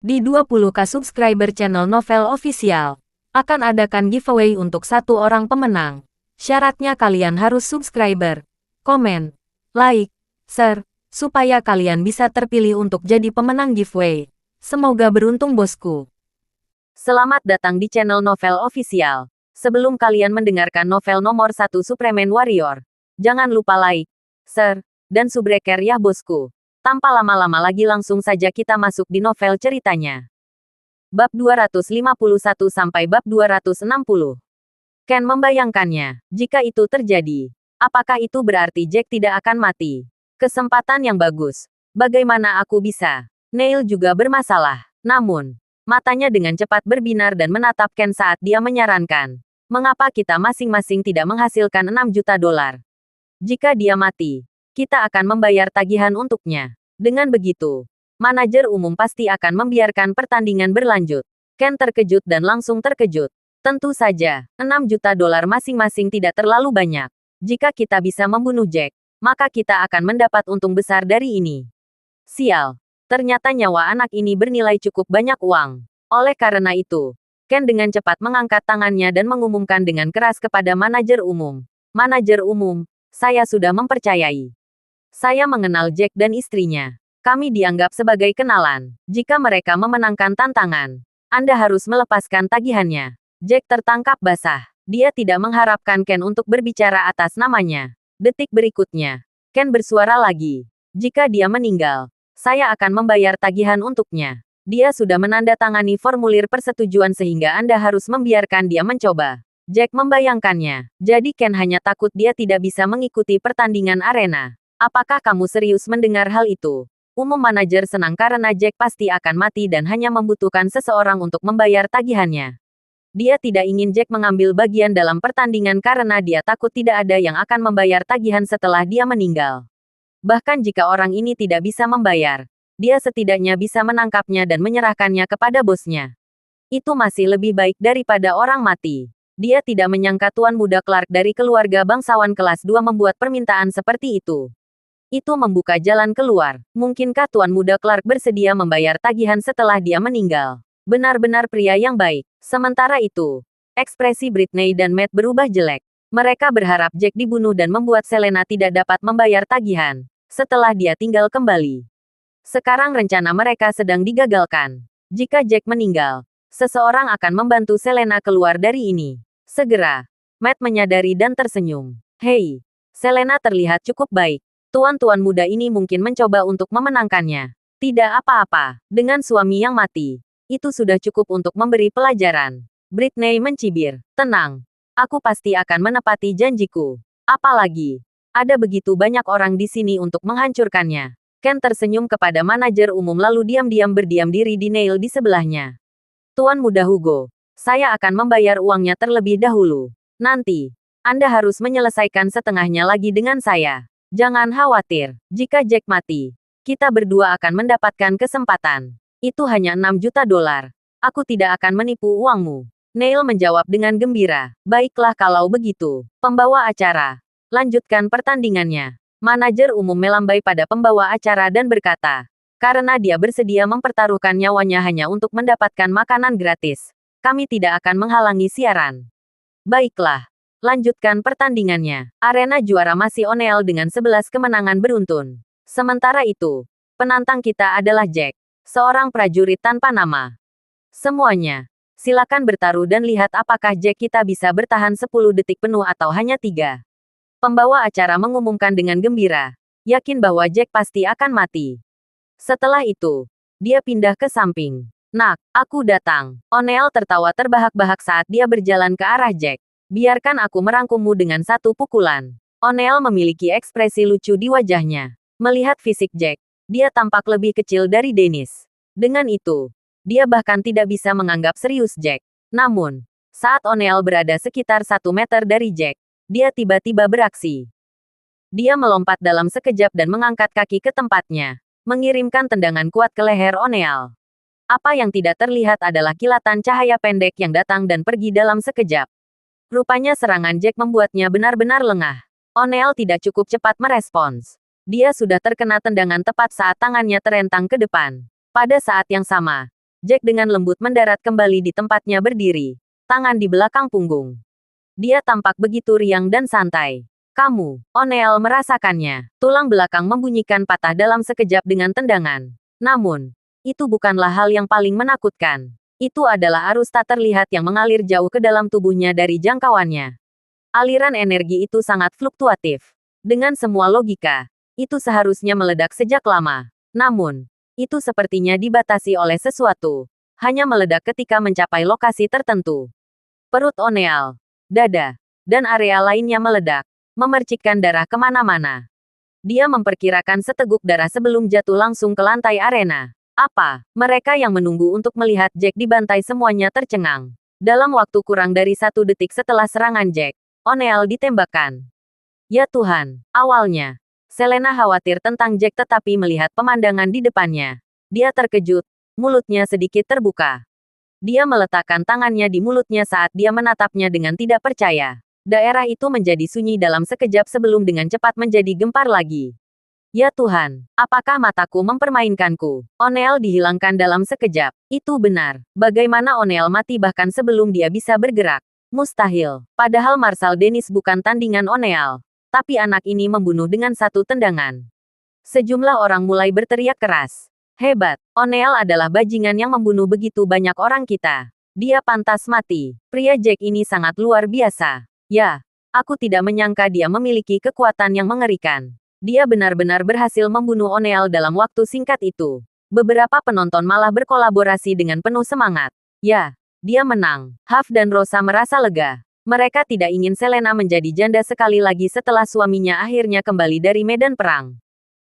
Di 20k subscriber channel Novel Official, akan adakan giveaway untuk satu orang pemenang. Syaratnya kalian harus subscriber, komen, like, share, supaya kalian bisa terpilih untuk jadi pemenang giveaway. Semoga beruntung bosku. Selamat datang di channel Novel Official. Sebelum kalian mendengarkan novel nomor 1 Superman Warrior, jangan lupa like, share, dan subbreaker ya bosku. Tanpa lama-lama lagi langsung saja kita masuk di novel ceritanya. Bab 251 sampai bab 260. Ken membayangkannya, jika itu terjadi, apakah itu berarti Jack tidak akan mati? Kesempatan yang bagus. Bagaimana aku bisa? Neil juga bermasalah. Namun, matanya dengan cepat berbinar dan menatap Ken saat dia menyarankan, mengapa kita masing-masing tidak menghasilkan 6 juta dolar? Jika dia mati, kita akan membayar tagihan untuknya. Dengan begitu, manajer umum pasti akan membiarkan pertandingan berlanjut. Ken terkejut dan langsung terkejut. Tentu saja, 6 juta dolar masing-masing tidak terlalu banyak. Jika kita bisa membunuh Jack, maka kita akan mendapat untung besar dari ini. Sial, ternyata nyawa anak ini bernilai cukup banyak uang. Oleh karena itu, Ken dengan cepat mengangkat tangannya dan mengumumkan dengan keras kepada manajer umum. Manajer umum, saya sudah mempercayai. Saya mengenal Jack dan istrinya. Kami dianggap sebagai kenalan. Jika mereka memenangkan tantangan, Anda harus melepaskan tagihannya. Jack tertangkap basah. Dia tidak mengharapkan Ken untuk berbicara atas namanya. Detik berikutnya, Ken bersuara lagi. Jika dia meninggal, saya akan membayar tagihan untuknya. Dia sudah menandatangani formulir persetujuan sehingga Anda harus membiarkan dia mencoba. Jack membayangkannya. Jadi Ken hanya takut dia tidak bisa mengikuti pertandingan arena. Apakah kamu serius mendengar hal itu? Umum manajer senang karena Jack pasti akan mati dan hanya membutuhkan seseorang untuk membayar tagihannya. Dia tidak ingin Jack mengambil bagian dalam pertandingan karena dia takut tidak ada yang akan membayar tagihan setelah dia meninggal. Bahkan jika orang ini tidak bisa membayar, dia setidaknya bisa menangkapnya dan menyerahkannya kepada bosnya. Itu masih lebih baik daripada orang mati. Dia tidak menyangka Tuan Muda Clark dari keluarga bangsawan kelas 2 membuat permintaan seperti itu. Itu membuka jalan keluar. Mungkinkah Tuan Muda Clark bersedia membayar tagihan setelah dia meninggal? Benar-benar pria yang baik. Sementara itu, ekspresi Britney dan Matt berubah jelek. Mereka berharap Jack dibunuh dan membuat Selena tidak dapat membayar tagihan setelah dia tinggal kembali. Sekarang rencana mereka sedang digagalkan. Jika Jack meninggal, seseorang akan membantu Selena keluar dari ini. Segera, Matt menyadari dan tersenyum. Hei, Selena terlihat cukup baik. Tuan-tuan muda ini mungkin mencoba untuk memenangkannya. Tidak apa-apa, dengan suami yang mati. Itu sudah cukup untuk memberi pelajaran. Britney mencibir. Tenang, aku pasti akan menepati janjiku. Apalagi, ada begitu banyak orang di sini untuk menghancurkannya. Ken tersenyum kepada manajer umum lalu diam-diam berdiam diri di Neil di sebelahnya. Tuan Muda Hugo, saya akan membayar uangnya terlebih dahulu. Nanti, Anda harus menyelesaikan setengahnya lagi dengan saya. Jangan khawatir, jika Jack mati, kita berdua akan mendapatkan kesempatan. Itu hanya 6 juta dolar. Aku tidak akan menipu uangmu. Neil menjawab dengan gembira. Baiklah kalau begitu. Pembawa acara, lanjutkan pertandingannya. Manajer umum melambai pada pembawa acara dan berkata, karena dia bersedia mempertaruhkan nyawanya hanya untuk mendapatkan makanan gratis, kami tidak akan menghalangi siaran. Baiklah. Lanjutkan pertandingannya. Arena juara masih O'Neil dengan 11 kemenangan beruntun. Sementara itu, penantang kita adalah Jack, seorang prajurit tanpa nama. Semuanya, silakan bertaruh dan lihat apakah Jack kita bisa bertahan 10 detik penuh atau hanya 3. Pembawa acara mengumumkan dengan gembira, yakin bahwa Jack pasti akan mati. Setelah itu, dia pindah ke samping. Nak, aku datang. O'Neil tertawa terbahak-bahak saat dia berjalan ke arah Jack. Biarkan aku merangkummu dengan satu pukulan. O'Neil memiliki ekspresi lucu di wajahnya. Melihat fisik Jack, dia tampak lebih kecil dari Dennis. Dengan itu, dia bahkan tidak bisa menganggap serius Jack. Namun, saat O'Neil berada sekitar 1 meter dari Jack, dia tiba-tiba beraksi. Dia melompat dalam sekejap dan mengangkat kaki ke tempatnya, mengirimkan tendangan kuat ke leher O'Neil. Apa yang tidak terlihat adalah kilatan cahaya pendek yang datang dan pergi dalam sekejap. Rupanya serangan Jack membuatnya benar-benar lengah. O'Neil tidak cukup cepat merespons. Dia sudah terkena tendangan tepat saat tangannya terentang ke depan. Pada saat yang sama, Jack dengan lembut mendarat kembali di tempatnya berdiri, tangan di belakang punggung. Dia tampak begitu riang dan santai. Kamu, O'Neill merasakannya. Tulang belakang membunyikan patah dalam sekejap dengan tendangan. Namun, itu bukanlah hal yang paling menakutkan. Itu adalah arus tak terlihat yang mengalir jauh ke dalam tubuhnya dari jangkauannya. Aliran energi itu sangat fluktuatif. Dengan semua logika, itu seharusnya meledak sejak lama. Namun, itu sepertinya dibatasi oleh sesuatu. Hanya meledak ketika mencapai lokasi tertentu. Perut O'Neill, dada, dan area lainnya meledak, memercikkan darah kemana-mana. Dia memperkirakan seteguk darah sebelum jatuh langsung ke lantai arena. Apa? Mereka yang menunggu untuk melihat Jack dibantai semuanya tercengang. Dalam waktu kurang dari 1 detik setelah serangan Jack, O'Neill ditembakkan. Ya Tuhan, awalnya, Selena khawatir tentang Jack tetapi melihat pemandangan di depannya. Dia terkejut, mulutnya sedikit terbuka. Dia meletakkan tangannya di mulutnya saat dia menatapnya dengan tidak percaya. Daerah itu menjadi sunyi dalam sekejap sebelum dengan cepat menjadi gempar lagi. Ya Tuhan, apakah mataku mempermainkanku? O'Neill dihilangkan dalam sekejap. Itu benar. Bagaimana O'Neill mati bahkan sebelum dia bisa bergerak? Mustahil. Padahal Marshall Dennis bukan tandingan O'Neill. Tapi anak ini membunuh dengan satu tendangan. Sejumlah orang mulai berteriak keras. Hebat, O'Neill adalah bajingan yang membunuh begitu banyak orang kita. Dia pantas mati. Pria Jack ini sangat luar biasa. Ya, aku tidak menyangka dia memiliki kekuatan yang mengerikan. Dia benar-benar berhasil membunuh O'Neill dalam waktu singkat itu. Beberapa penonton malah berkolaborasi dengan penuh semangat. Ya, dia menang. Huff dan Rosa merasa lega. Mereka tidak ingin Selena menjadi janda sekali lagi setelah suaminya akhirnya kembali dari medan perang.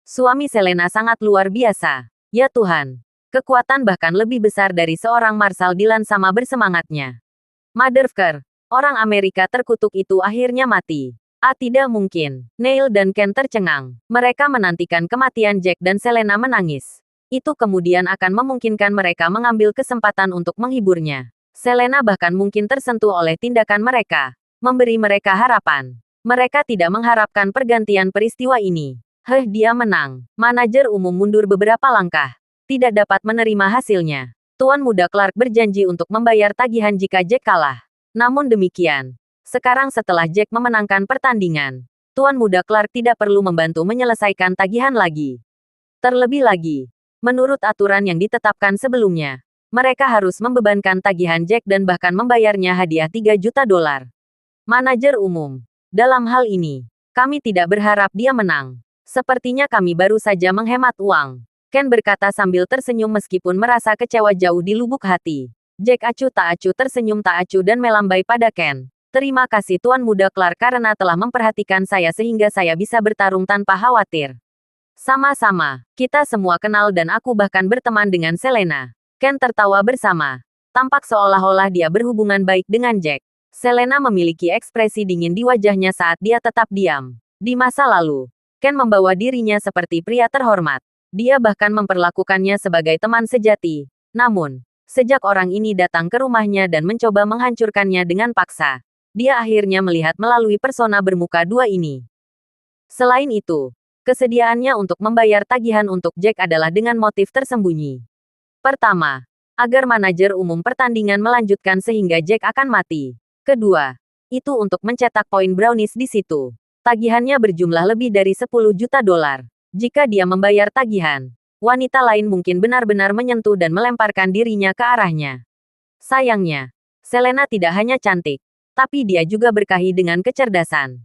Suami Selena sangat luar biasa. Ya Tuhan, kekuatan bahkan lebih besar dari seorang Marshall Dillon sama bersemangatnya. Motherfucker, orang Amerika terkutuk itu akhirnya mati. Tidak mungkin. Neil dan Ken tercengang. Mereka menantikan kematian Jack dan Selena menangis. Itu kemudian akan memungkinkan mereka mengambil kesempatan untuk menghiburnya. Selena bahkan mungkin tersentuh oleh tindakan mereka. Memberi mereka harapan. Mereka tidak mengharapkan pergantian peristiwa ini. Dia menang. Manajer umum mundur beberapa langkah. Tidak dapat menerima hasilnya. Tuan Muda Clark berjanji untuk membayar tagihan jika Jack kalah. Namun demikian, sekarang setelah Jack memenangkan pertandingan, Tuan Muda Clark tidak perlu membantu menyelesaikan tagihan lagi. Terlebih lagi, menurut aturan yang ditetapkan sebelumnya, mereka harus membebankan tagihan Jack dan bahkan membayarnya hadiah $3 juta. Manajer umum, dalam hal ini, kami tidak berharap dia menang. Sepertinya kami baru saja menghemat uang. Ken berkata sambil tersenyum meskipun merasa kecewa jauh di lubuk hati. Jack acuh tak acuh tersenyum tak acuh dan melambai pada Ken. Terima kasih Tuan Muda Clark karena telah memperhatikan saya sehingga saya bisa bertarung tanpa khawatir. Sama-sama, kita semua kenal dan aku bahkan berteman dengan Selena. Ken tertawa bersama. Tampak seolah-olah dia berhubungan baik dengan Jack. Selena memiliki ekspresi dingin di wajahnya saat dia tetap diam. Di masa lalu, Ken membawa dirinya seperti pria terhormat. Dia bahkan memperlakukannya sebagai teman sejati. Namun, sejak orang ini datang ke rumahnya dan mencoba menghancurkannya dengan paksa, dia akhirnya melihat melalui persona bermuka dua ini. Selain itu, kesediaannya untuk membayar tagihan untuk Jack adalah dengan motif tersembunyi. Pertama, agar manajer umum pertandingan melanjutkan sehingga Jack akan mati. Kedua, itu untuk mencetak poin brownies di situ. Tagihannya berjumlah lebih dari $10 juta. Jika dia membayar tagihan, wanita lain mungkin benar-benar menyentuh dan melemparkan dirinya ke arahnya. Sayangnya, Selena tidak hanya cantik, tapi dia juga berkahi dengan kecerdasan.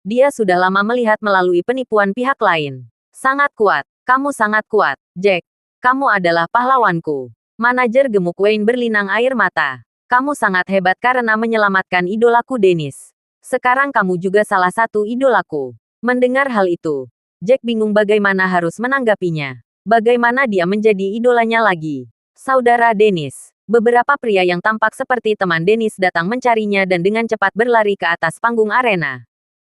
Dia sudah lama melihat melalui penipuan pihak lain. Sangat kuat, kamu sangat kuat, Jack. Kamu adalah pahlawanku. Manajer gemuk Wayne berlinang air mata. Kamu sangat hebat karena menyelamatkan idolaku Dennis. Sekarang kamu juga salah satu idolaku. Mendengar hal itu, Jack bingung bagaimana harus menanggapinya. Bagaimana dia menjadi idolanya lagi. Saudara Dennis. Beberapa pria yang tampak seperti teman Dennis datang mencarinya dan dengan cepat berlari ke atas panggung arena.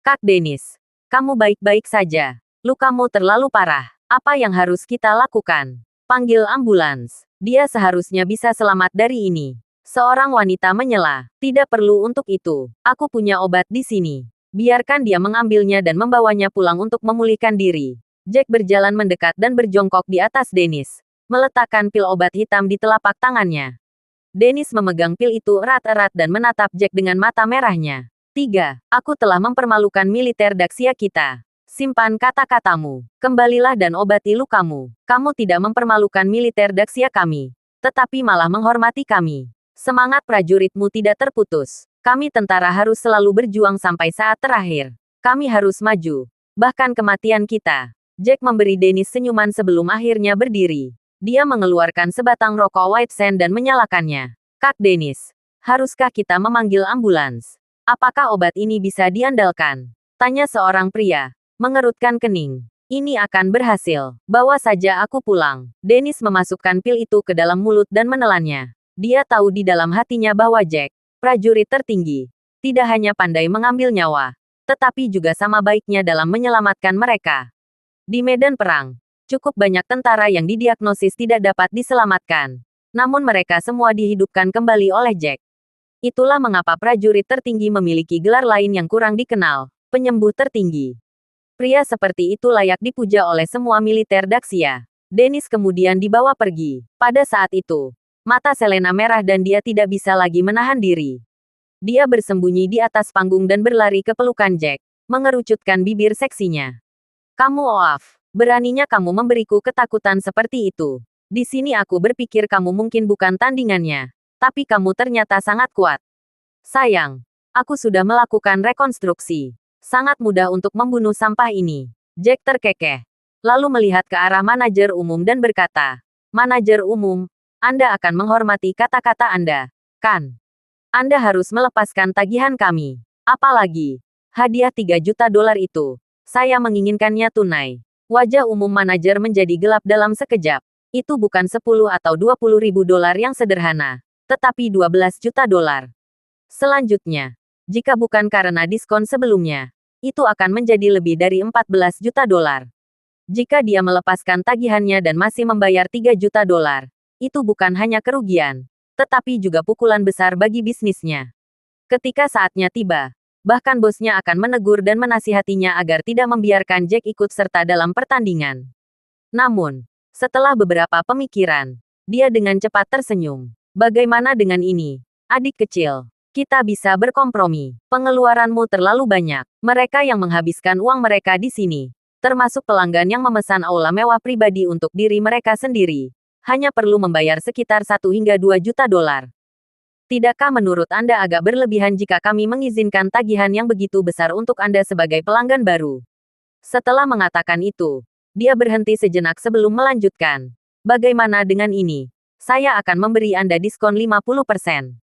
Kak Dennis, kamu baik-baik saja. Lukamu terlalu parah. Apa yang harus kita lakukan? Panggil ambulans. Dia seharusnya bisa selamat dari ini. Seorang wanita menyela. Tidak perlu untuk itu. Aku punya obat di sini. Biarkan dia mengambilnya dan membawanya pulang untuk memulihkan diri. Jack berjalan mendekat dan berjongkok di atas Dennis. meletakkan pil obat hitam di telapak tangannya. Dennis memegang pil itu erat-erat dan menatap Jack dengan mata merahnya. 3. Aku telah mempermalukan militer Daxia kita. Simpan kata-katamu. Kembalilah dan obati lukamu. Kamu tidak mempermalukan militer Daxia kami, tetapi malah menghormati kami. Semangat prajuritmu tidak terputus. Kami tentara harus selalu berjuang sampai saat terakhir. Kami harus maju. Bahkan kematian kita. Jack memberi Dennis senyuman sebelum akhirnya berdiri. Dia mengeluarkan sebatang rokok White Sand dan menyalakannya. Kak Dennis, haruskah kita memanggil ambulans? Apakah obat ini bisa diandalkan? Tanya seorang pria, mengerutkan kening. Ini akan berhasil. Bawa saja aku pulang. Dennis memasukkan pil itu ke dalam mulut dan menelannya. Dia tahu di dalam hatinya bahwa Jack, prajurit tertinggi, tidak hanya pandai mengambil nyawa, tetapi juga sama baiknya dalam menyelamatkan mereka. Di medan perang, cukup banyak tentara yang didiagnosis tidak dapat diselamatkan. Namun mereka semua dihidupkan kembali oleh Jack. Itulah mengapa prajurit tertinggi memiliki gelar lain yang kurang dikenal, penyembuh tertinggi. Pria seperti itu layak dipuja oleh semua militer Daxia. Dennis kemudian dibawa pergi. Pada saat itu, mata Selena merah dan dia tidak bisa lagi menahan diri. Dia bersembunyi di atas panggung dan berlari ke pelukan Jack, mengerucutkan bibir seksinya. Kamu Oaf. Beraninya kamu memberiku ketakutan seperti itu. Di sini aku berpikir kamu mungkin bukan tandingannya, tapi kamu ternyata sangat kuat. Sayang, aku sudah melakukan rekonstruksi. Sangat mudah untuk membunuh sampah ini. Jack terkekeh. Lalu melihat ke arah manajer umum dan berkata, Manajer umum, Anda akan menghormati kata-kata Anda, kan? Anda harus melepaskan tagihan kami. Apalagi, hadiah $3 juta itu. Saya menginginkannya tunai. Wajah umum manajer menjadi gelap dalam sekejap. Itu bukan 10 atau 20 ribu dolar yang sederhana, tetapi $12 juta. Selanjutnya, jika bukan karena diskon sebelumnya, itu akan menjadi lebih dari $14 juta. Jika dia melepaskan tagihannya dan masih membayar $3 juta, itu bukan hanya kerugian, tetapi juga pukulan besar bagi bisnisnya. Ketika saatnya tiba, bahkan bosnya akan menegur dan menasihatinya agar tidak membiarkan Jack ikut serta dalam pertandingan. Namun, setelah beberapa pemikiran, dia dengan cepat tersenyum. Bagaimana dengan ini, adik kecil? Kita bisa berkompromi. Pengeluaranmu terlalu banyak. Mereka yang menghabiskan uang mereka di sini, termasuk pelanggan yang memesan aula mewah pribadi untuk diri mereka sendiri, hanya perlu membayar sekitar 1 hingga 2 juta dolar. Tidakkah menurut Anda agak berlebihan jika kami mengizinkan tagihan yang begitu besar untuk Anda sebagai pelanggan baru? Setelah mengatakan itu, dia berhenti sejenak sebelum melanjutkan. Bagaimana dengan ini? Saya akan memberi Anda diskon 50%.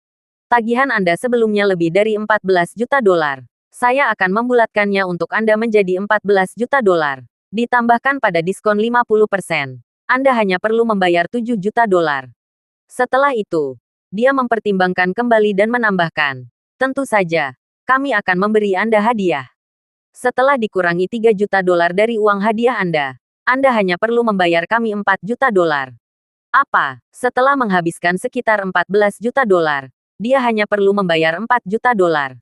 Tagihan Anda sebelumnya lebih dari 14 juta dolar. Saya akan membulatkannya untuk Anda menjadi 14 juta dolar. Ditambahkan pada diskon 50%. Anda hanya perlu membayar 7 juta dolar. Setelah itu, dia mempertimbangkan kembali dan menambahkan, tentu saja, kami akan memberi Anda hadiah. Setelah dikurangi 3 juta dolar dari uang hadiah Anda hanya perlu membayar kami 4 juta dolar. Apa? Setelah menghabiskan sekitar 14 juta dolar, dia hanya perlu membayar 4 juta dolar.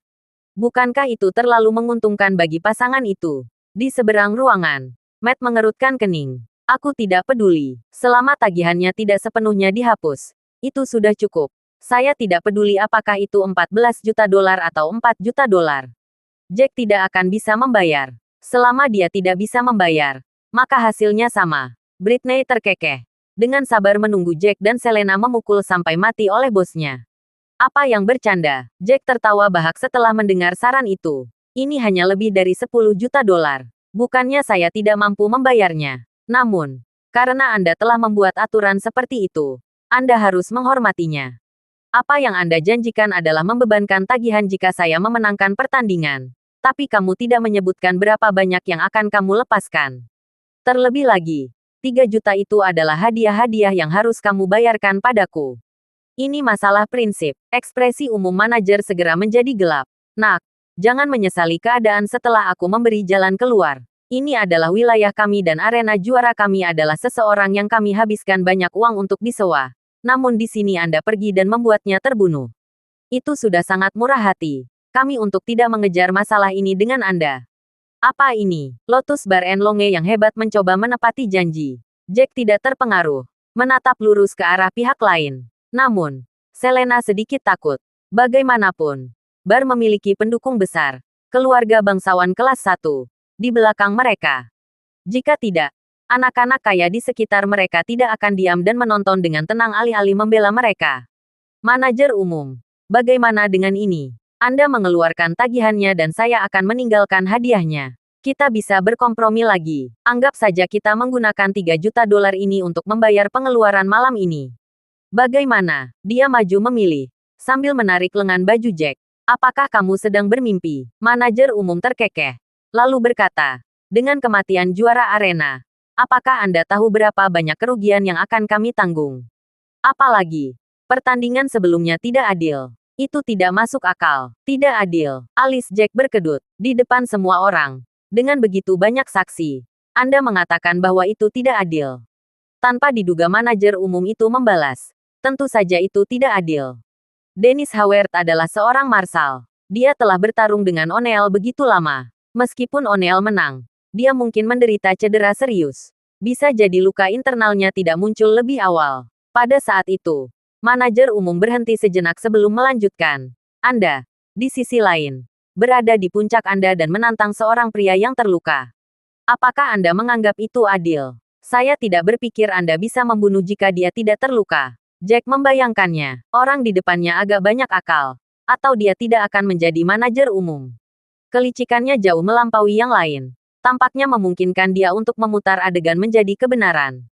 Bukankah itu terlalu menguntungkan bagi pasangan itu? Di seberang ruangan, Matt mengerutkan kening. Aku tidak peduli, selama tagihannya tidak sepenuhnya dihapus. Itu sudah cukup. Saya tidak peduli apakah itu 14 juta dolar atau 4 juta dolar. Jack tidak akan bisa membayar. Selama dia tidak bisa membayar, maka hasilnya sama. Britney terkekeh. Dengan sabar menunggu Jack dan Selena memukul sampai mati oleh bosnya. Apa yang bercanda? Jack tertawa bahak setelah mendengar saran itu. Ini hanya lebih dari 10 juta dolar. Bukannya saya tidak mampu membayarnya. Namun, karena Anda telah membuat aturan seperti itu, Anda harus menghormatinya. Apa yang Anda janjikan adalah membebankan tagihan jika saya memenangkan pertandingan. Tapi kamu tidak menyebutkan berapa banyak yang akan kamu lepaskan. Terlebih lagi, 3 juta itu adalah hadiah-hadiah yang harus kamu bayarkan padaku. Ini masalah prinsip. Ekspresi umum manajer segera menjadi gelap. Nak, jangan menyesali keadaan setelah aku memberi jalan keluar. Ini adalah wilayah kami dan arena juara kami adalah seseorang yang kami habiskan banyak uang untuk disewa. Namun di sini Anda pergi dan membuatnya terbunuh. Itu sudah sangat murah hati kami untuk tidak mengejar masalah ini dengan Anda. Apa ini? Lotus Bar and Longe yang hebat mencoba menepati janji. Jack tidak terpengaruh. menatap lurus ke arah pihak lain. Namun, Selena sedikit takut. Bagaimanapun, Bar memiliki pendukung besar, keluarga bangsawan kelas 1, di belakang mereka. Jika tidak, anak-anak kaya di sekitar mereka tidak akan diam dan menonton dengan tenang alih-alih membela mereka. Manajer umum, bagaimana dengan ini? Anda mengeluarkan tagihannya dan saya akan meninggalkan hadiahnya. Kita bisa berkompromi lagi. Anggap saja kita menggunakan 3 juta dolar ini untuk membayar pengeluaran malam ini. Bagaimana? Dia maju memilih. Sambil menarik lengan baju Jack. Apakah kamu sedang bermimpi? Manajer umum terkekeh. Lalu berkata, dengan kematian juara arena, apakah Anda tahu berapa banyak kerugian yang akan kami tanggung? Apalagi, pertandingan sebelumnya tidak adil. Itu tidak masuk akal. Tidak adil. Alis Jack berkedut. Di depan semua orang. Dengan begitu banyak saksi, Anda mengatakan bahwa itu tidak adil. Tanpa diduga manajer umum itu membalas. Tentu saja itu tidak adil. Dennis Howard adalah seorang marsal. Dia telah bertarung dengan O'Neill begitu lama. Meskipun O'Neill menang, dia mungkin menderita cedera serius. Bisa jadi luka internalnya tidak muncul lebih awal. Pada saat itu, manajer umum berhenti sejenak sebelum melanjutkan. Anda, di sisi lain, berada di puncak Anda dan menantang seorang pria yang terluka. Apakah Anda menganggap itu adil? Saya tidak berpikir Anda bisa membunuh jika dia tidak terluka. Jack membayangkannya. Orang di depannya agak banyak akal. Atau dia tidak akan menjadi manajer umum. Kelicikannya jauh melampaui yang lain. Tampaknya memungkinkan dia untuk memutar adegan menjadi kebenaran.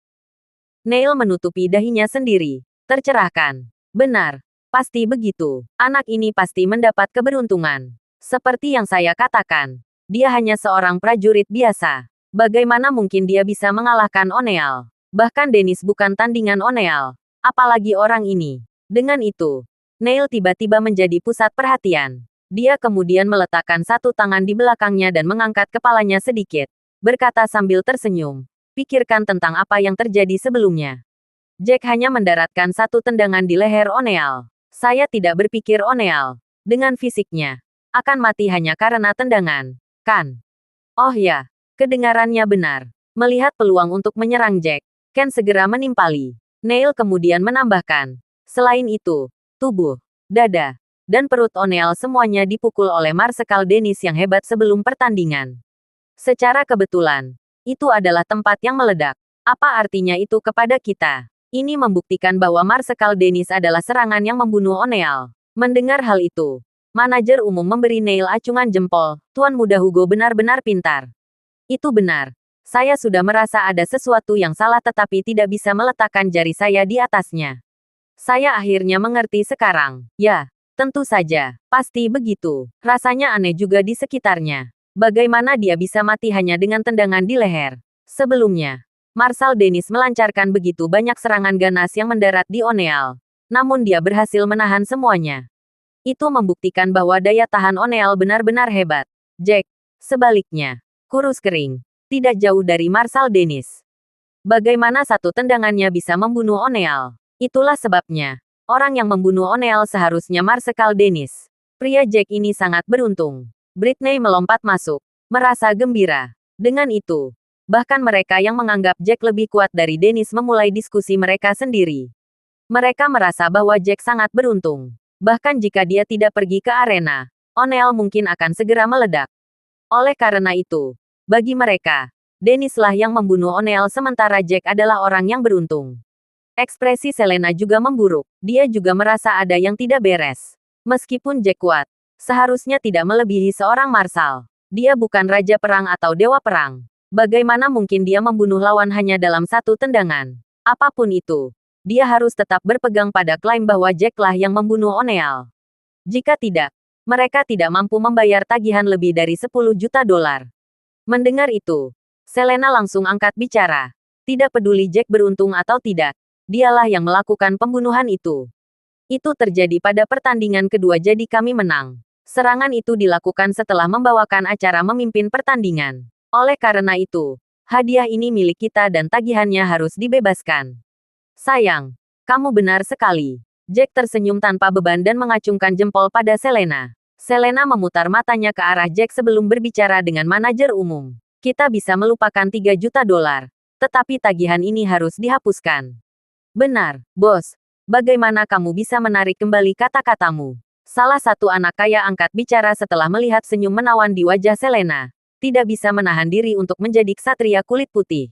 Neil menutupi dahinya sendiri. Tercerahkan. Benar. Pasti begitu. Anak ini pasti mendapat keberuntungan. Seperti yang saya katakan, dia hanya seorang prajurit biasa. Bagaimana mungkin dia bisa mengalahkan O'Neill? Bahkan Dennis bukan tandingan O'Neill. Apalagi orang ini. Dengan itu, Neil tiba-tiba menjadi pusat perhatian. Dia kemudian meletakkan satu tangan di belakangnya dan mengangkat kepalanya sedikit. Berkata sambil tersenyum, pikirkan tentang apa yang terjadi sebelumnya. Jack hanya mendaratkan satu tendangan di leher O'Neill. Saya tidak berpikir O'Neill, dengan fisiknya, akan mati hanya karena tendangan, kan? Oh ya, kedengarannya benar. Melihat peluang untuk menyerang Jack, Ken segera menimpali. Neil kemudian menambahkan, selain itu, tubuh, dada, dan perut O'Neill semuanya dipukul oleh Marsekal Dennis yang hebat sebelum pertandingan. Secara kebetulan, itu adalah tempat yang meledak. Apa artinya itu kepada kita? Ini membuktikan bahwa Marsekal Dennis adalah serangan yang membunuh O'Neill. Mendengar hal itu, manajer umum memberi Neil acungan jempol. Tuan Muda Hugo benar-benar pintar. Itu benar. Saya sudah merasa ada sesuatu yang salah tetapi tidak bisa meletakkan jari saya di atasnya. Saya akhirnya mengerti sekarang. Ya, tentu saja. Pasti begitu. Rasanya aneh juga di sekitarnya. Bagaimana dia bisa mati hanya dengan tendangan di leher? Sebelumnya, Marshal Dennis melancarkan begitu banyak serangan ganas yang mendarat di O'Neill. Namun dia berhasil menahan semuanya. Itu membuktikan bahwa daya tahan O'Neill benar-benar hebat. Jack, sebaliknya, kurus kering, tidak jauh dari Marshal Dennis. Bagaimana satu tendangannya bisa membunuh O'Neill? Itulah sebabnya, orang yang membunuh O'Neill seharusnya Marshal Dennis. Pria Jack ini sangat beruntung. Britney melompat masuk, merasa gembira. Dengan itu, bahkan mereka yang menganggap Jack lebih kuat dari Dennis memulai diskusi mereka sendiri. Mereka merasa bahwa Jack sangat beruntung. Bahkan jika dia tidak pergi ke arena, O'Neill mungkin akan segera meledak. Oleh karena itu, bagi mereka, Dennis lah yang membunuh O'Neill sementara Jack adalah orang yang beruntung. Ekspresi Selena juga memburuk. Dia juga merasa ada yang tidak beres. Meskipun Jack kuat, seharusnya tidak melebihi seorang marsal. Dia bukan raja perang atau dewa perang. Bagaimana mungkin dia membunuh lawan hanya dalam satu tendangan? Apapun itu, dia harus tetap berpegang pada klaim bahwa Jack lah yang membunuh O'Neill. Jika tidak, mereka tidak mampu membayar tagihan lebih dari 10 juta dolar. Mendengar itu, Selena langsung angkat bicara. Tidak peduli Jack beruntung atau tidak, dialah yang melakukan pembunuhan itu. Itu terjadi pada pertandingan kedua jadi kami menang. Serangan itu dilakukan setelah membawakan acara memimpin pertandingan. Oleh karena itu, hadiah ini milik kita dan tagihannya harus dibebaskan. Sayang, kamu benar sekali. Jack tersenyum tanpa beban dan mengacungkan jempol pada Selena. Selena memutar matanya ke arah Jack sebelum berbicara dengan manajer umum. Kita bisa melupakan 3 juta dolar. Tetapi tagihan ini harus dihapuskan. Benar, bos. Bagaimana kamu bisa menarik kembali kata-katamu? Salah satu anak kaya angkat bicara setelah melihat senyum menawan di wajah Selena. Tidak bisa menahan diri untuk menjadi ksatria kulit putih.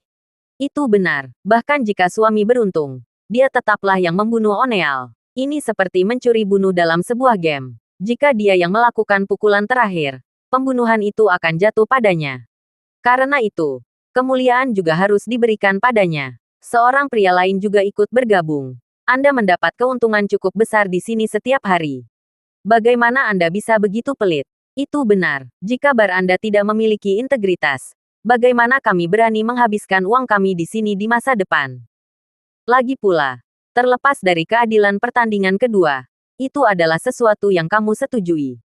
Itu benar, bahkan jika suami beruntung, dia tetaplah yang membunuh Oneal. Ini seperti mencuri bunuh dalam sebuah game. Jika dia yang melakukan pukulan terakhir, pembunuhan itu akan jatuh padanya. Karena itu, kemuliaan juga harus diberikan padanya. Seorang pria lain juga ikut bergabung. Anda mendapat keuntungan cukup besar di sini setiap hari. Bagaimana Anda bisa begitu pelit? Itu benar, jika bar Anda tidak memiliki integritas. Bagaimana kami berani menghabiskan uang kami di sini di masa depan? Lagi pula, terlepas dari keadilan pertandingan kedua, itu adalah sesuatu yang kamu setujui.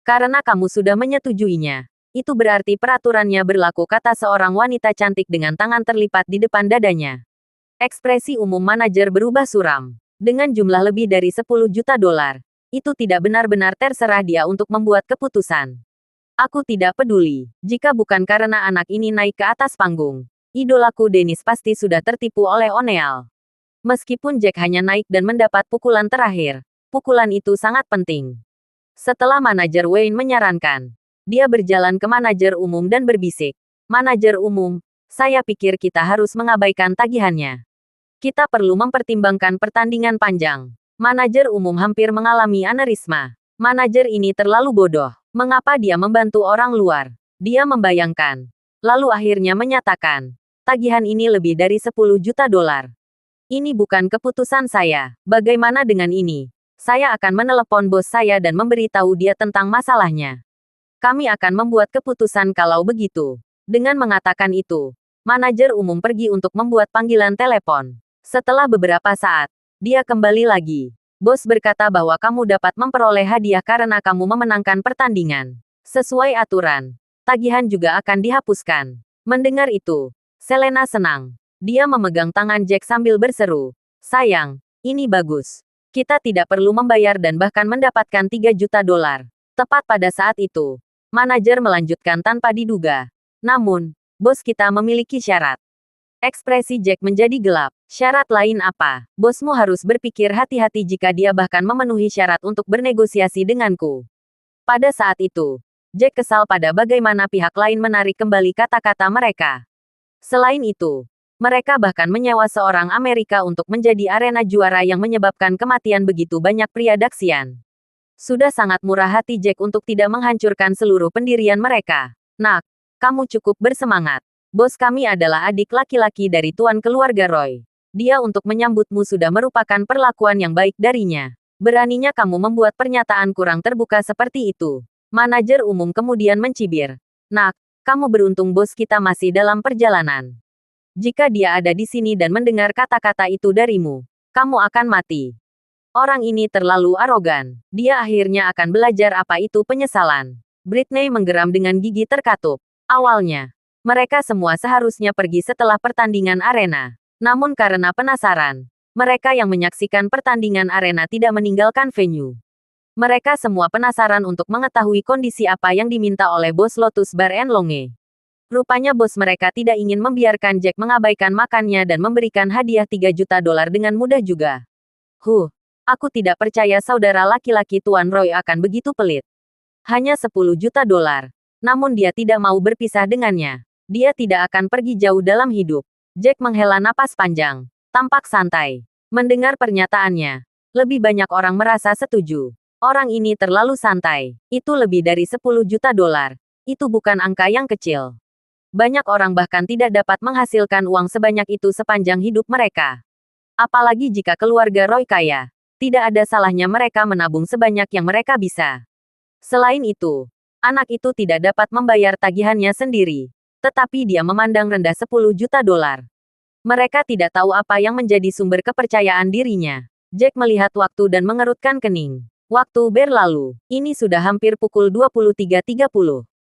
Karena kamu sudah menyetujuinya, itu berarti peraturannya berlaku, kata seorang wanita cantik dengan tangan terlipat di depan dadanya. Ekspresi umum manajer berubah suram. Dengan jumlah lebih dari 10 juta dolar, itu tidak benar-benar terserah dia untuk membuat keputusan. Aku tidak peduli, jika bukan karena anak ini naik ke atas panggung. Idolaku Dennis pasti sudah tertipu oleh Oneal. Meskipun Jack hanya naik dan mendapat pukulan terakhir, pukulan itu sangat penting. Setelah manajer Wayne menyarankan, dia berjalan ke manajer umum dan berbisik, "Manajer umum, saya pikir kita harus mengabaikan tagihannya. Kita perlu mempertimbangkan pertandingan panjang." Manajer umum hampir mengalami aneurisma. Manajer ini terlalu bodoh. Mengapa dia membantu orang luar? Dia membayangkan. Lalu akhirnya menyatakan, tagihan ini lebih dari 10 juta dolar. Ini bukan keputusan saya. Bagaimana dengan ini? Saya akan menelepon bos saya dan memberitahu dia tentang masalahnya. Kami akan membuat keputusan kalau begitu. Dengan mengatakan itu, manajer umum pergi untuk membuat panggilan telepon. Setelah beberapa saat, dia kembali lagi. Bos berkata bahwa kamu dapat memperoleh hadiah karena kamu memenangkan pertandingan. Sesuai aturan, tagihan juga akan dihapuskan. Mendengar itu, Selena senang. Dia memegang tangan Jack sambil berseru, "Sayang, ini bagus. Kita tidak perlu membayar dan bahkan mendapatkan 3 juta dolar." Tepat pada saat itu, manajer melanjutkan tanpa diduga. "Namun, bos kita memiliki syarat." Ekspresi Jack menjadi gelap. "Syarat lain apa? Bosmu harus berpikir hati-hati jika dia bahkan memenuhi syarat untuk bernegosiasi denganku." Pada saat itu, Jack kesal pada bagaimana pihak lain menarik kembali kata-kata mereka. Selain itu, mereka bahkan menyewa seorang Amerika untuk menjadi arena juara yang menyebabkan kematian begitu banyak pria Daxian. Sudah sangat murah hati Jack untuk tidak menghancurkan seluruh pendirian mereka. "Nak, kamu cukup bersemangat. Bos kami adalah adik laki-laki dari tuan keluarga Roy. Dia untuk menyambutmu sudah merupakan perlakuan yang baik darinya. Beraninya kamu membuat pernyataan kurang terbuka seperti itu." Manajer umum kemudian mencibir. "Nak, kamu beruntung bos kita masih dalam perjalanan. Jika dia ada di sini dan mendengar kata-kata itu darimu, kamu akan mati." Orang ini terlalu arogan. Dia akhirnya akan belajar apa itu penyesalan. Britney menggeram dengan gigi terkatup. Awalnya, mereka semua seharusnya pergi setelah pertandingan arena. Namun karena penasaran, mereka yang menyaksikan pertandingan arena tidak meninggalkan venue. Mereka semua penasaran untuk mengetahui kondisi apa yang diminta oleh bos Lotus Bar and Lounge. Rupanya bos mereka tidak ingin membiarkan Jack mengabaikan makannya dan memberikan hadiah 3 juta dolar dengan mudah juga. Aku tidak percaya saudara laki-laki Tuan Roy akan begitu pelit. Hanya 10 juta dolar. Namun dia tidak mau berpisah dengannya. Dia tidak akan pergi jauh dalam hidup. Jack menghela napas panjang. Tampak santai. Mendengar pernyataannya, lebih banyak orang merasa setuju. Orang ini terlalu santai. Itu lebih dari 10 juta dolar. Itu bukan angka yang kecil. Banyak orang bahkan tidak dapat menghasilkan uang sebanyak itu sepanjang hidup mereka. Apalagi jika keluarga Roy kaya. Tidak ada salahnya mereka menabung sebanyak yang mereka bisa. Selain itu, anak itu tidak dapat membayar tagihannya sendiri. Tetapi dia memandang rendah 10 juta dolar. Mereka tidak tahu apa yang menjadi sumber kepercayaan dirinya. Jack melihat waktu dan mengerutkan kening. Waktu berlalu. Ini sudah hampir pukul 23.30.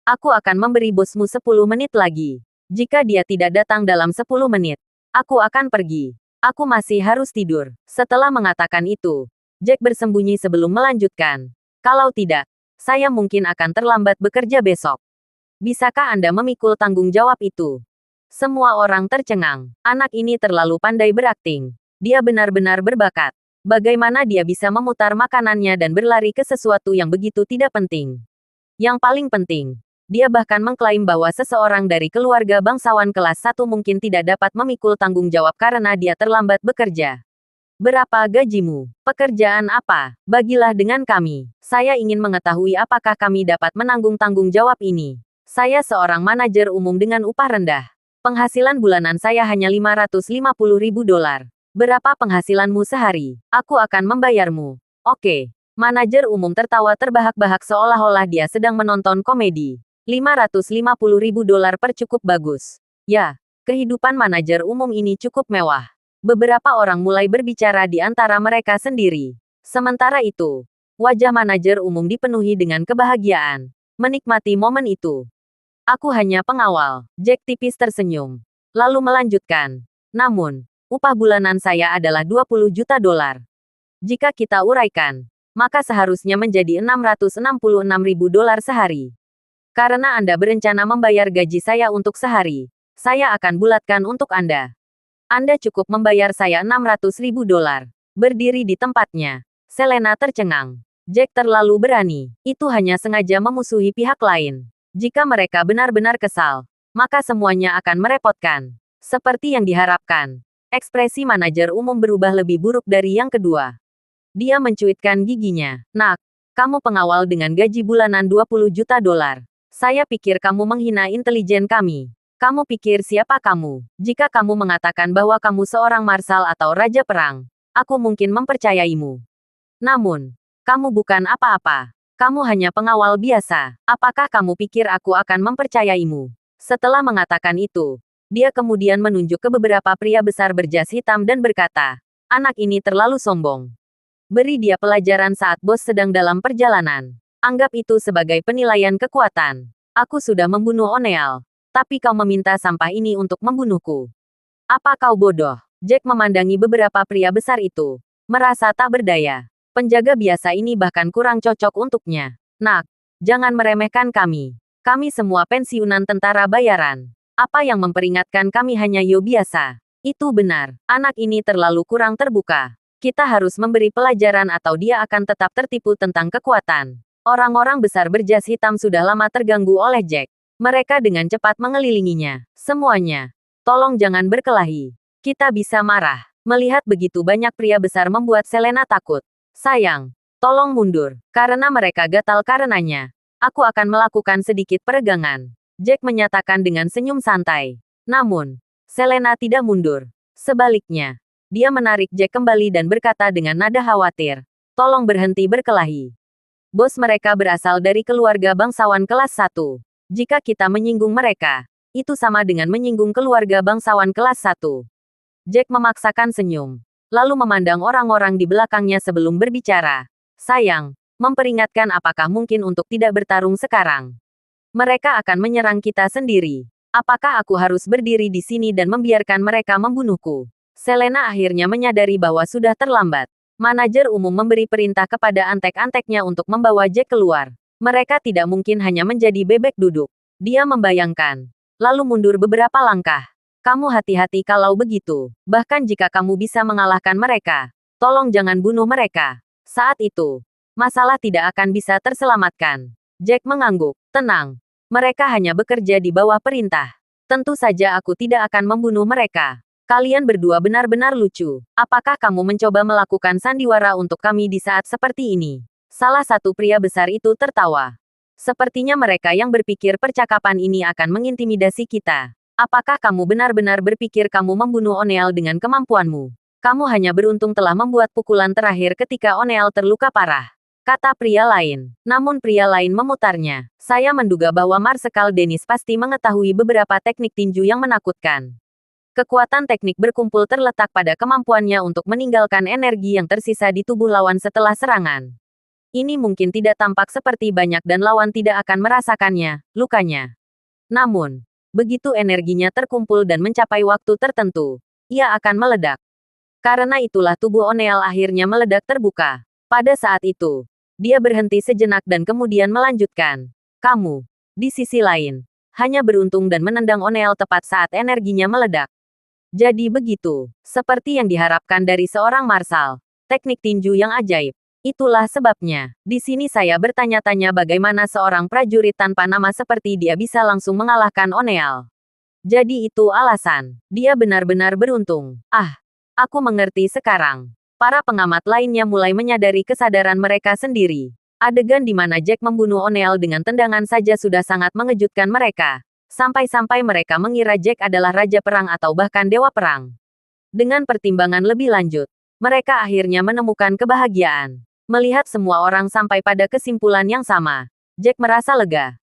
Aku akan memberi bosmu 10 menit lagi. Jika dia tidak datang dalam 10 menit, aku akan pergi. Aku masih harus tidur. Setelah mengatakan itu, Jack bersembunyi sebelum melanjutkan. Kalau tidak, saya mungkin akan terlambat bekerja besok. Bisakah Anda memikul tanggung jawab itu? Semua orang tercengang. Anak ini terlalu pandai berakting. Dia benar-benar berbakat. Bagaimana dia bisa memutar makanannya dan berlari ke sesuatu yang begitu tidak penting? Yang paling penting, dia bahkan mengklaim bahwa seseorang dari keluarga bangsawan kelas 1 mungkin tidak dapat memikul tanggung jawab karena dia terlambat bekerja. Berapa gajimu? Pekerjaan apa? Bagilah dengan kami. Saya ingin mengetahui apakah kami dapat menanggung tanggung jawab ini. Saya seorang manajer umum dengan upah rendah. Penghasilan bulanan saya hanya $550.000. Berapa penghasilanmu sehari? Aku akan membayarmu. Oke. Manajer umum tertawa terbahak-bahak seolah-olah dia sedang menonton komedi. $550.000 per cukup bagus. Ya, kehidupan manajer umum ini cukup mewah. Beberapa orang mulai berbicara di antara mereka sendiri. Sementara itu, wajah manajer umum dipenuhi dengan kebahagiaan. Menikmati momen itu. Aku hanya pengawal. Jack tipis tersenyum. Lalu melanjutkan. Namun, upah bulanan saya adalah $20 juta. Jika kita uraikan, maka seharusnya menjadi $666.000 sehari. Karena Anda berencana membayar gaji saya untuk sehari, saya akan bulatkan untuk Anda. Anda cukup membayar saya $600.000. Berdiri di tempatnya, Selena tercengang. Jack terlalu berani. Itu hanya sengaja memusuhi pihak lain. Jika mereka benar-benar kesal, maka semuanya akan merepotkan. Seperti yang diharapkan. Ekspresi manajer umum berubah lebih buruk dari yang kedua. Dia mencuitkan giginya. Nak, kamu pengawal dengan gaji bulanan $20 juta. Saya pikir kamu menghina intelijen kami. Kamu pikir siapa kamu? Jika kamu mengatakan bahwa kamu seorang marsal atau raja perang, aku mungkin mempercayaimu. Namun, kamu bukan apa-apa. Kamu hanya pengawal biasa. Apakah kamu pikir aku akan mempercayaimu? Setelah mengatakan itu, dia kemudian menunjuk ke beberapa pria besar berjas hitam dan berkata, anak ini terlalu sombong. Beri dia pelajaran saat bos sedang dalam perjalanan. Anggap itu sebagai penilaian kekuatan. Aku sudah membunuh Oneal, tapi kau meminta sampah ini untuk membunuhku. Apa kau bodoh? Jack memandangi beberapa pria besar itu, merasa tak berdaya. Penjaga biasa ini bahkan kurang cocok untuknya. Nak, jangan meremehkan kami. Kami semua pensiunan tentara bayaran. Apa yang memperingatkan kami hanya yo biasa. Itu benar, anak ini terlalu kurang terbuka. Kita harus memberi pelajaran atau dia akan tetap tertipu tentang kekuatan. Orang-orang besar berjas hitam sudah lama terganggu oleh Jack. Mereka dengan cepat mengelilinginya. Semuanya. Tolong jangan berkelahi. Kita bisa marah. Melihat begitu banyak pria besar membuat Selena takut. Sayang. Tolong mundur. Karena mereka gatal karenanya. Aku akan melakukan sedikit peregangan. Jack menyatakan dengan senyum santai. Namun, Selena tidak mundur. Sebaliknya, dia menarik Jack kembali dan berkata dengan nada khawatir, tolong berhenti berkelahi. Bos mereka berasal dari keluarga bangsawan kelas 1. Jika kita menyinggung mereka, itu sama dengan menyinggung keluarga bangsawan kelas 1. Jack memaksakan senyum, lalu memandang orang-orang di belakangnya sebelum berbicara. Sayang, memperingatkan apakah mungkin untuk tidak bertarung sekarang. Mereka akan menyerang kita sendiri. Apakah aku harus berdiri di sini dan membiarkan mereka membunuhku? Selena akhirnya menyadari bahwa sudah terlambat. Manajer umum memberi perintah kepada antek-anteknya untuk membawa Jack keluar. Mereka tidak mungkin hanya menjadi bebek duduk. Dia membayangkan. Lalu mundur beberapa langkah. Kamu hati-hati kalau begitu. Bahkan jika kamu bisa mengalahkan mereka, tolong jangan bunuh mereka. Saat itu, masalah tidak akan bisa terselamatkan. Jack mengangguk. Tenang. Mereka hanya bekerja di bawah perintah. Tentu saja aku tidak akan membunuh mereka. Kalian berdua benar-benar lucu. Apakah kamu mencoba melakukan sandiwara untuk kami di saat seperti ini? Salah satu pria besar itu tertawa. Sepertinya mereka yang berpikir percakapan ini akan mengintimidasi kita. Apakah kamu benar-benar berpikir kamu membunuh Oneal dengan kemampuanmu? Kamu hanya beruntung telah membuat pukulan terakhir ketika Oneal terluka parah. Kata pria lain. Namun pria lain memutarnya. Saya menduga bahwa Marsekal Dennis pasti mengetahui beberapa teknik tinju yang menakutkan. Kekuatan teknik berkumpul terletak pada kemampuannya untuk meninggalkan energi yang tersisa di tubuh lawan setelah serangan. Ini mungkin tidak tampak seperti banyak dan lawan tidak akan merasakannya, lukanya. Namun, begitu energinya terkumpul dan mencapai waktu tertentu, ia akan meledak. Karena itulah tubuh Oneal akhirnya meledak terbuka. Pada saat itu, dia berhenti sejenak dan kemudian melanjutkan. Kamu, di sisi lain, hanya beruntung dan menendang Oneal tepat saat energinya meledak. Jadi begitu. Seperti yang diharapkan dari seorang marsal. Teknik tinju yang ajaib. Itulah sebabnya, di sini saya bertanya-tanya bagaimana seorang prajurit tanpa nama seperti dia bisa langsung mengalahkan Oneal. Jadi itu alasan. Dia benar-benar beruntung. Ah, aku mengerti sekarang. Para pengamat lainnya mulai menyadari kesadaran mereka sendiri. Adegan di mana Jack membunuh Oneal dengan tendangan saja sudah sangat mengejutkan mereka. Sampai-sampai mereka mengira Jack adalah raja perang atau bahkan dewa perang. Dengan pertimbangan lebih lanjut, mereka akhirnya menemukan kebahagiaan. Melihat semua orang sampai pada kesimpulan yang sama, Jack merasa lega.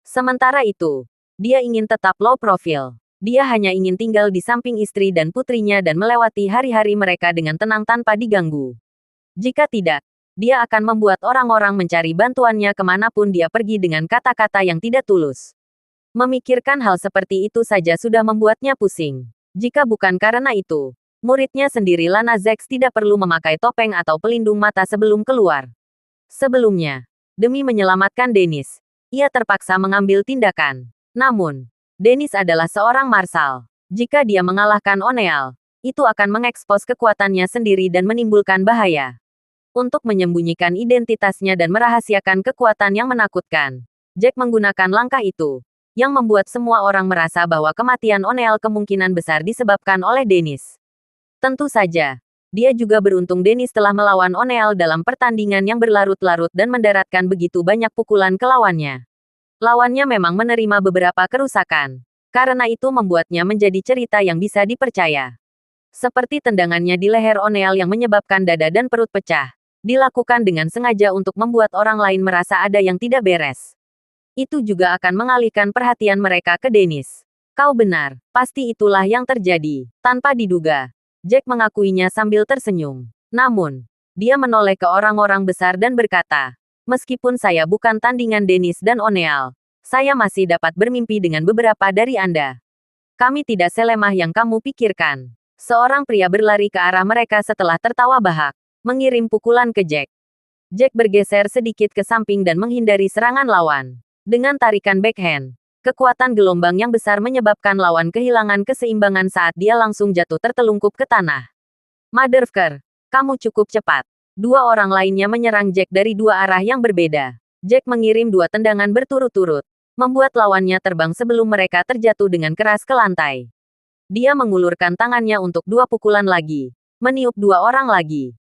Sementara itu, dia ingin tetap low profile. Dia hanya ingin tinggal di samping istri dan putrinya dan melewati hari-hari mereka dengan tenang tanpa diganggu. Jika tidak, dia akan membuat orang-orang mencari bantuannya kemanapun dia pergi dengan kata-kata yang tidak tulus. Memikirkan hal seperti itu saja sudah membuatnya pusing. Jika bukan karena itu, muridnya sendiri Lana Zex tidak perlu memakai topeng atau pelindung mata sebelum keluar. Sebelumnya, demi menyelamatkan Dennis, ia terpaksa mengambil tindakan. Namun, Dennis adalah seorang marsal. Jika dia mengalahkan Oneal, itu akan mengekspos kekuatannya sendiri dan menimbulkan bahaya. Untuk menyembunyikan identitasnya dan merahasiakan kekuatan yang menakutkan, Jack menggunakan langkah itu, yang membuat semua orang merasa bahwa kematian Oneal kemungkinan besar disebabkan oleh Dennis. Tentu saja, dia juga beruntung Dennis telah melawan Oneal dalam pertandingan yang berlarut-larut dan mendaratkan begitu banyak pukulan ke lawannya. Lawannya memang menerima beberapa kerusakan. Karena itu membuatnya menjadi cerita yang bisa dipercaya. Seperti tendangannya di leher Oneal yang menyebabkan dada dan perut pecah. Dilakukan dengan sengaja untuk membuat orang lain merasa ada yang tidak beres. Itu juga akan mengalihkan perhatian mereka ke Dennis. Kau benar, pasti itulah yang terjadi. Tanpa diduga, Jack mengakuinya sambil tersenyum. Namun, dia menoleh ke orang-orang besar dan berkata, meskipun saya bukan tandingan Dennis dan Oneal, saya masih dapat bermimpi dengan beberapa dari Anda. Kami tidak selemah yang kamu pikirkan. Seorang pria berlari ke arah mereka setelah tertawa bahak, mengirim pukulan ke Jack. Jack bergeser sedikit ke samping dan menghindari serangan lawan. Dengan tarikan backhand, kekuatan gelombang yang besar menyebabkan lawan kehilangan keseimbangan saat dia langsung jatuh tertelungkup ke tanah. Motherfucker, kamu cukup cepat. Dua orang lainnya menyerang Jack dari dua arah yang berbeda. Jack mengirim dua tendangan berturut-turut, membuat lawannya terbang sebelum mereka terjatuh dengan keras ke lantai. Dia mengulurkan tangannya untuk dua pukulan lagi, meniup dua orang lagi.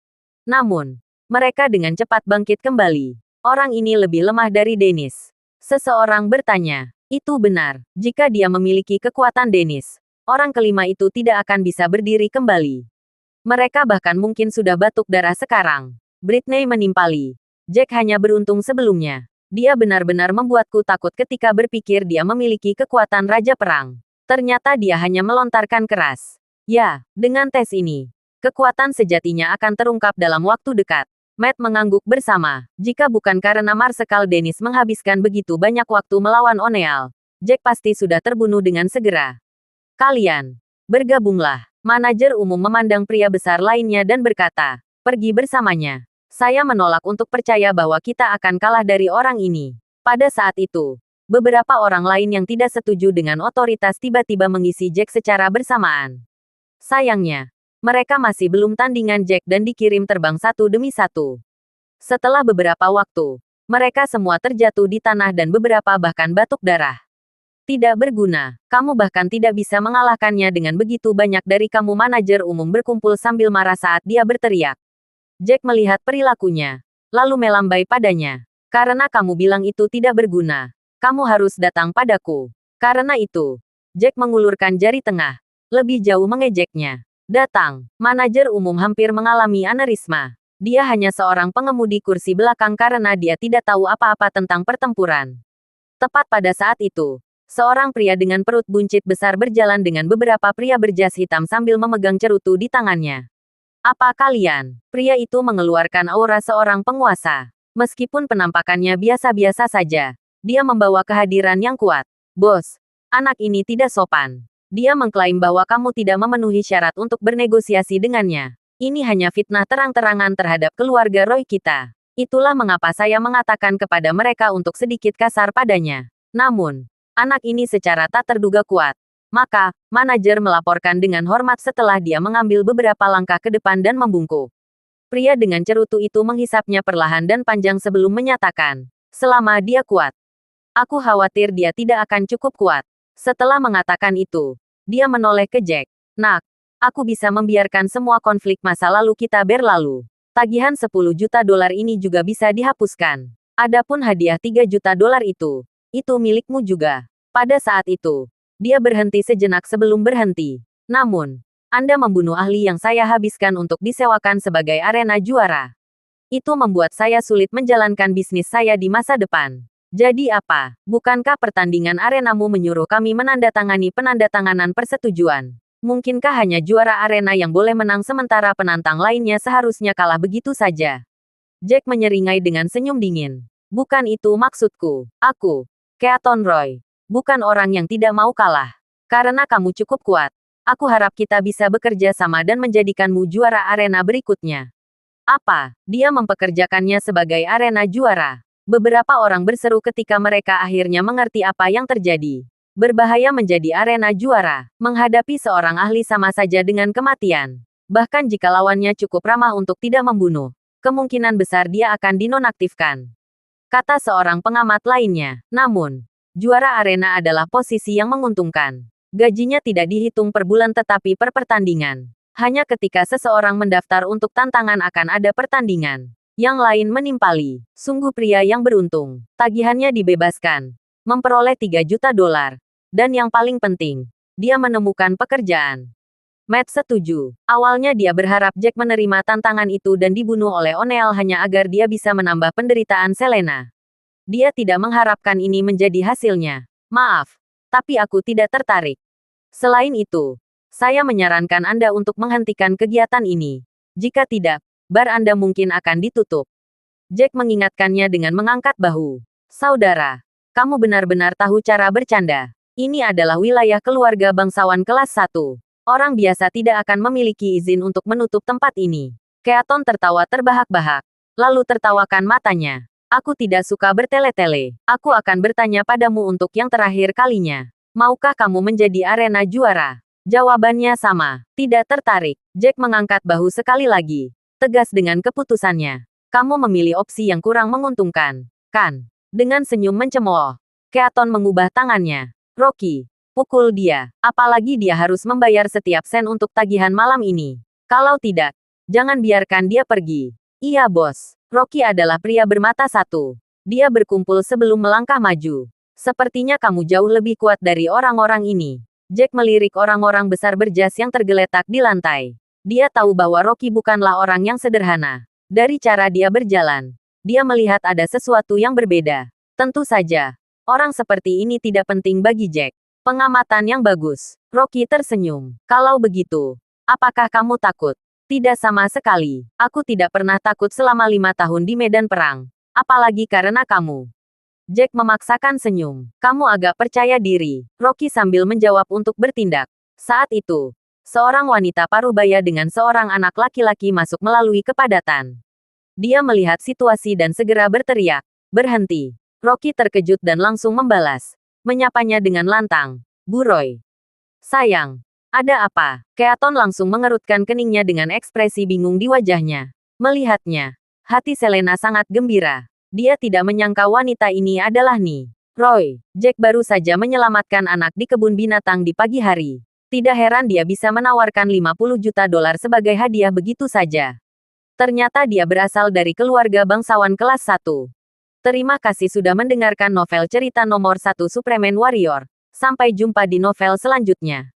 Namun, mereka dengan cepat bangkit kembali. Orang ini lebih lemah dari Dennis. Seseorang bertanya, itu benar, jika dia memiliki kekuatan Dennis, orang kelima itu tidak akan bisa berdiri kembali. Mereka bahkan mungkin sudah batuk darah sekarang. Britney menimpali. Jack hanya beruntung sebelumnya. Dia benar-benar membuatku takut ketika berpikir dia memiliki kekuatan Raja Perang. Ternyata dia hanya melontarkan keras. Ya, dengan tes ini, kekuatan sejatinya akan terungkap dalam waktu dekat. Matt mengangguk bersama. Jika bukan karena Marsekal Dennis menghabiskan begitu banyak waktu melawan Oneal, Jack pasti sudah terbunuh dengan segera. Kalian, bergabunglah. Manajer umum memandang pria besar lainnya dan berkata, pergi bersamanya. Saya menolak untuk percaya bahwa kita akan kalah dari orang ini. Pada saat itu, beberapa orang lain yang tidak setuju dengan otoritas tiba-tiba mengisi Jack secara bersamaan. Sayangnya, mereka masih belum tandingan Jack dan dikirim terbang satu demi satu. Setelah beberapa waktu, mereka semua terjatuh di tanah dan beberapa bahkan batuk darah. Tidak berguna, kamu bahkan tidak bisa mengalahkannya dengan begitu banyak dari kamu. Manajer umum berkumpul sambil marah saat dia berteriak. Jack melihat perilakunya, lalu melambai padanya. Karena kamu bilang itu tidak berguna, kamu harus datang padaku. Karena itu, Jack mengulurkan jari tengah, lebih jauh mengejeknya. Datang, manajer umum hampir mengalami aneurisma. Dia hanya seorang pengemudi kursi belakang karena dia tidak tahu apa-apa tentang pertempuran. Tepat pada saat itu, seorang pria dengan perut buncit besar berjalan dengan beberapa pria berjas hitam sambil memegang cerutu di tangannya. Apa kalian? Pria itu mengeluarkan aura seorang penguasa. Meskipun penampakannya biasa-biasa saja, dia membawa kehadiran yang kuat. Bos, anak ini tidak sopan. Dia mengklaim bahwa kamu tidak memenuhi syarat untuk bernegosiasi dengannya. Ini hanya fitnah terang-terangan terhadap keluarga Roy kita. Itulah mengapa saya mengatakan kepada mereka untuk sedikit kasar padanya. Namun, anak ini secara tak terduga kuat. Maka, manajer melaporkan dengan hormat setelah dia mengambil beberapa langkah ke depan dan membungkuk. Pria dengan cerutu itu menghisapnya perlahan dan panjang sebelum menyatakan, selama dia kuat. Aku khawatir dia tidak akan cukup kuat. Setelah mengatakan itu, dia menoleh ke Jack. Nak, aku bisa membiarkan semua konflik masa lalu kita berlalu. Tagihan 10 juta dolar ini juga bisa dihapuskan. Adapun hadiah 3 juta dolar itu milikmu juga. Pada saat itu, dia berhenti sejenak sebelum berhenti. Namun, Anda membunuh ahli yang saya habiskan untuk disewakan sebagai arena juara. Itu membuat saya sulit menjalankan bisnis saya di masa depan. Jadi apa? Bukankah pertandingan arenamu menyuruh kami menandatangani penandatanganan persetujuan? Mungkinkah hanya juara arena yang boleh menang sementara penantang lainnya seharusnya kalah begitu saja? Jack menyeringai dengan senyum dingin. Bukan itu maksudku. Aku, Keaton Roy, bukan orang yang tidak mau kalah. Karena kamu cukup kuat, aku harap kita bisa bekerja sama dan menjadikanmu juara arena berikutnya. Apa? Dia mempekerjakannya sebagai arena juara. Beberapa orang berseru ketika mereka akhirnya mengerti apa yang terjadi. Berbahaya menjadi arena juara. Menghadapi seorang ahli sama saja dengan kematian. Bahkan jika lawannya cukup ramah untuk tidak membunuh, kemungkinan besar dia akan dinonaktifkan. Kata seorang pengamat lainnya. Namun, juara arena adalah posisi yang menguntungkan. Gajinya tidak dihitung per bulan tetapi per pertandingan. Hanya ketika seseorang mendaftar untuk tantangan akan ada pertandingan. Yang lain menimpali. Sungguh pria yang beruntung. Tagihannya dibebaskan. Memperoleh 3 juta dolar. Dan yang paling penting, dia menemukan pekerjaan. Matt setuju. Awalnya dia berharap Jack menerima tantangan itu dan dibunuh oleh O'Neill hanya agar dia bisa menambah penderitaan Selena. Dia tidak mengharapkan ini menjadi hasilnya. Maaf, tapi aku tidak tertarik. Selain itu, saya menyarankan Anda untuk menghentikan kegiatan ini. Jika tidak, bar Anda mungkin akan ditutup. Jack mengingatkannya dengan mengangkat bahu. Saudara, kamu benar-benar tahu cara bercanda. Ini adalah wilayah keluarga bangsawan kelas 1. Orang biasa tidak akan memiliki izin untuk menutup tempat ini. Keaton tertawa terbahak-bahak. Lalu tertawakan matanya. Aku tidak suka bertele-tele. Aku akan bertanya padamu untuk yang terakhir kalinya. Maukah kamu menjadi arena juara? Jawabannya sama. Tidak tertarik. Jack mengangkat bahu sekali lagi. Tegas dengan keputusannya. Kamu memilih opsi yang kurang menguntungkan, kan? Dengan senyum mencemooh, Keaton mengubah tangannya. Rocky, pukul dia. Apalagi dia harus membayar setiap sen untuk tagihan malam ini. Kalau tidak, jangan biarkan dia pergi. Iya bos. Rocky adalah pria bermata satu. Dia berkumpul sebelum melangkah maju. Sepertinya kamu jauh lebih kuat dari orang-orang ini. Jack melirik orang-orang besar berjas yang tergeletak di lantai. Dia tahu bahwa Rocky bukanlah orang yang sederhana. Dari cara dia berjalan, dia melihat ada sesuatu yang berbeda. Tentu saja, orang seperti ini tidak penting bagi Jack. Pengamatan yang bagus. Rocky tersenyum. Kalau begitu, apakah kamu takut? Tidak sama sekali. Aku tidak pernah takut selama 5 tahun di medan perang. Apalagi karena kamu. Jack memaksakan senyum. Kamu agak percaya diri. Rocky sambil menjawab untuk bertindak. Saat itu, seorang wanita parubaya dengan seorang anak laki-laki masuk melalui kepadatan. Dia melihat situasi dan segera berteriak. Berhenti. Rocky terkejut dan langsung membalas. Menyapanya dengan lantang. Bu Roy. Sayang. Ada apa? Keaton langsung mengerutkan keningnya dengan ekspresi bingung di wajahnya. Melihatnya, hati Selena sangat gembira. Dia tidak menyangka wanita ini adalah Ni. Roy. Jack baru saja menyelamatkan anak di kebun binatang di pagi hari. Tidak heran dia bisa menawarkan 50 juta dolar sebagai hadiah begitu saja. Ternyata dia berasal dari keluarga bangsawan kelas 1. Terima kasih sudah mendengarkan novel cerita nomor 1 Superman Warrior. Sampai jumpa di novel selanjutnya.